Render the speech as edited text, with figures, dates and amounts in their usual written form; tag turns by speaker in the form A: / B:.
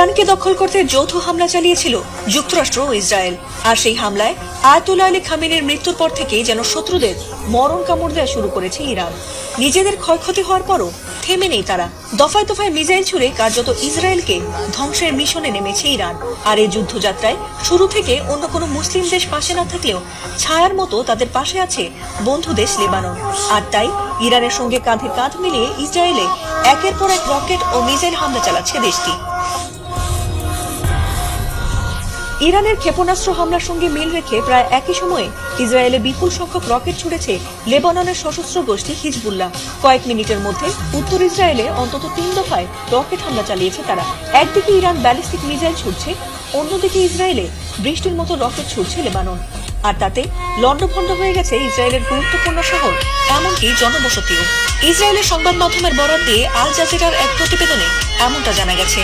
A: ইরানকে দখল করতে যৌথ হামলা চালিয়েছিল যুক্তরাষ্ট্র ও ইসরায়েল। আর সেই হামলায় আয়াতুল্লাহ আলী খামেনির মৃত্যুর পর থেকেই যেন শত্রুদের মরণ কামড় দেওয়া শুরু করেছে ইরান। নিজেদের ক্ষয়ক্ষতি হওয়ার পরও থেমে নেই তারা। দফায় দফায় মিসাইল ছুড়ে কার্যত ইসরায়েলকে ধ্বংসের মিশনে নেমেছে ইরান। আর এই যুদ্ধযাত্রায় শুরু থেকে অন্য কোনো মুসলিম দেশ পাশে না থাকলেও ছায়ার মতো তাদের পাশে আছে বন্ধু দেশ লেবানন। আর তাই ইরানের সঙ্গে কাঁধে কাঁধ মিলিয়ে ইসরায়েলে একের পর এক রকেট ও মিসাইল হামলা চালাচ্ছে দেশটি। ইরানের ক্ষেপণাস্ত্র হামলার সঙ্গে মিল রেখে প্রায় একই সময়ে ইসরায়েলে বিপুল সংখ্যক রকেট ছুড়েছে লেবাননের সশস্ত্র গোষ্ঠী হিজবুল্লাহ। কয়েক মিনিটের মধ্যে উত্তর ইসরায়েলে অন্তত 3 দফায় রকেট হামলা চালিয়েছে তারা। একদিকে ইরান ব্যালিস্টিক মিসাইল ছুড়ছে, অন্যদিকে ইসরায়েলে বৃষ্টির মতো রকেট ছুড়ছে লেবানন। আর তাতে লন্ডভন্ড হয়ে গেছে ইসরায়েলের গুরুত্বপূর্ণ শহর, এমনকি জনবসতিও। ইসরায়েলের সংবাদ মাধ্যমের বরাত দিয়ে আল জাজিরার এক প্রতিবেদনে এমনটা জানা গেছে।